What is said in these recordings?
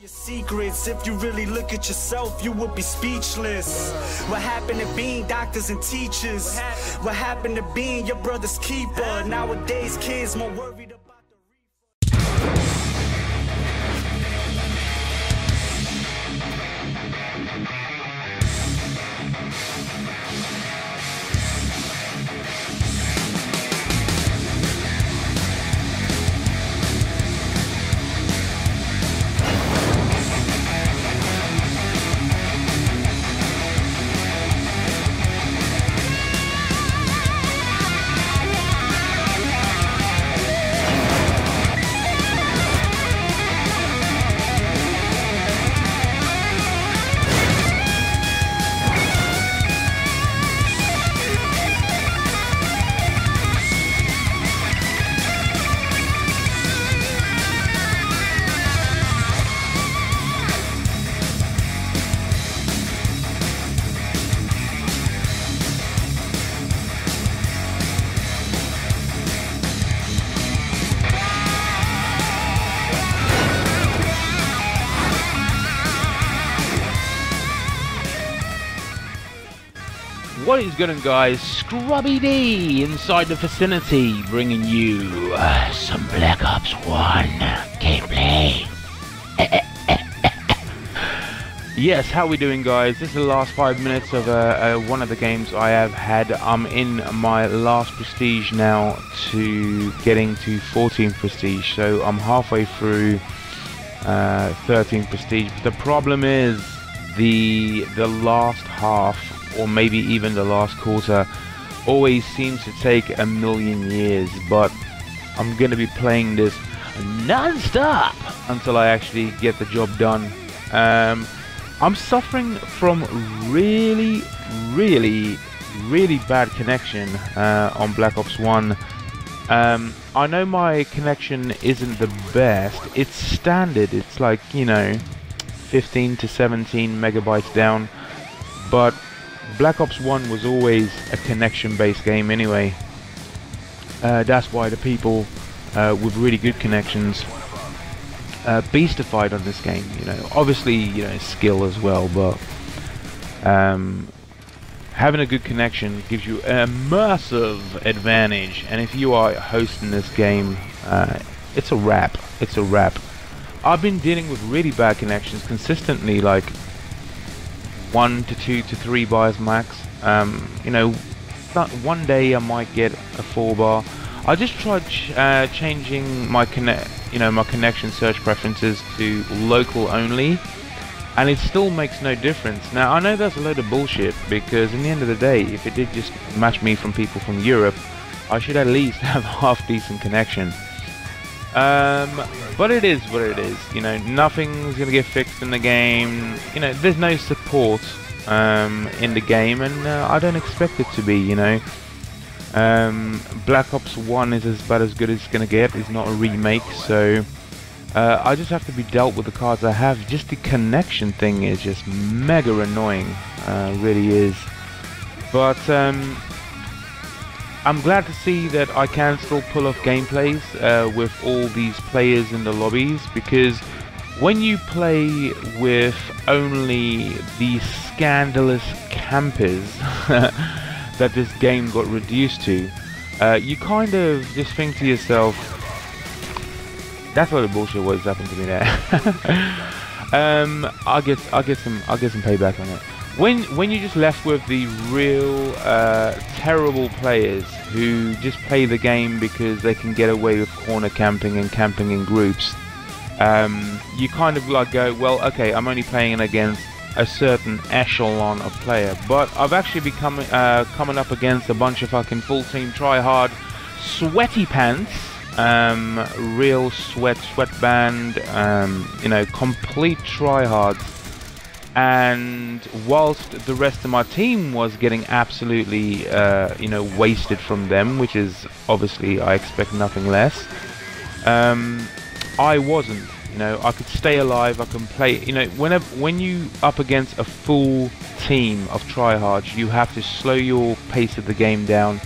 Your secrets, if you really look at yourself, you would be speechless. What happened to being doctors and teachers? What happened to being your brother's keeper? Nowadays kids more worried about What is going on, guys? Scrubby D inside the vicinity, bringing you some Black Ops 1 gameplay. Yes, how we doing, guys? This is the last 5 minutes of one of the games I have had. I'm in my last prestige now to getting to 14 prestige, so I'm halfway through 13 prestige. But the problem is the last half, or maybe even the last quarter, always seems to take a million years, but I'm going to be playing this non-stop until I actually get the job done. I'm suffering from really bad connection on Black Ops 1. I know my connection isn't the best. It's standard, it's like, you know, 15 to 17 megabytes down, but Black Ops 1 was always a connection-based game anyway. That's why the people with really good connections beastified on this game. You know, obviously, you know, skill as well, but having a good connection gives you a massive advantage. And if you are hosting this game, it's a wrap. It's a wrap. I've been dealing with really bad connections consistently, like 1 to 2 to 3 bars max. You know, one day I might get a 4 bar. I just tried changing my connection search preferences to local only, and it still makes no difference. Now I know that's a load of bullshit, because in the end of the day, if it did just match me from people from Europe, I should at least have half decent connection. But it is what it is. You know, nothing's gonna get fixed in the game. You know, there's no support in the game, and I don't expect it to be. You know, Black Ops 1 is about as good as it's gonna get. It's not a remake, so I just have to be dealt with the cards I have. Just the connection thing is just mega annoying, really is. But I'm glad to see that I can still pull off gameplays with all these players in the lobbies, because when you play with only the scandalous campers that this game got reduced to, you kind of just think to yourself, that's what the bullshit was happened to me there. I'll get some payback on it. When you're just left with the real terrible players who just play the game because they can get away with corner camping and camping in groups, you kind of like go, well, okay, I'm only playing against a certain echelon of player, but I've actually become coming up against a bunch of fucking full team try-hard sweaty pants, real sweatband, you know, complete try-hards. And whilst the rest of my team was getting absolutely, you know, wasted from them, which is obviously I expect nothing less, I wasn't. You know, I could stay alive. I can play. You know, when you up against a full team of tryhards, you have to slow your pace of the game down.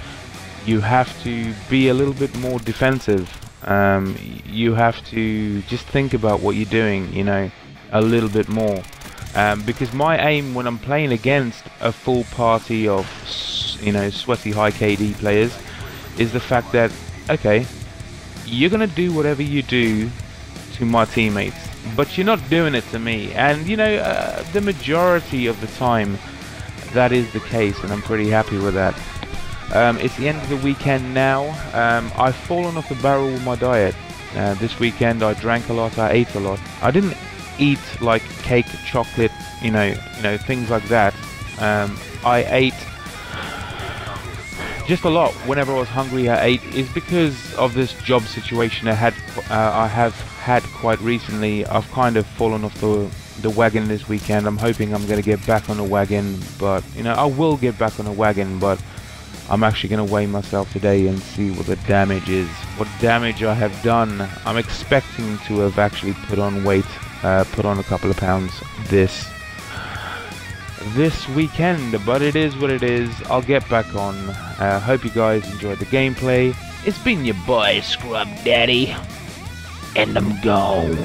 You have to be a little bit more defensive. You have to just think about what you're doing. You know, a little bit more. Because my aim when I'm playing against a full party of, you know, sweaty high KD players is the fact that, okay, you're gonna do whatever you do to my teammates, but you're not doing it to me. And you know, the majority of the time that is the case, and I'm pretty happy with that. It's the end of the weekend now. I've fallen off the barrel with my diet. This weekend I drank a lot, I ate a lot. I didn't eat like cake, chocolate, you know, things like that. I ate just a lot. Whenever I was hungry, I ate. It's because of this job situation I have had quite recently. I've kind of fallen off the wagon this weekend. I'm hoping I'm going to get back on the wagon, but you know, I will get back on the wagon, but I'm actually going to weigh myself today and see what the damage is, what damage I have done. I'm expecting to have actually put on weight, put on a couple of pounds this weekend, but it is what it is. I'll get back on. Hope you guys enjoyed the gameplay. It's been your boy Scrub Daddy, and I'm gone.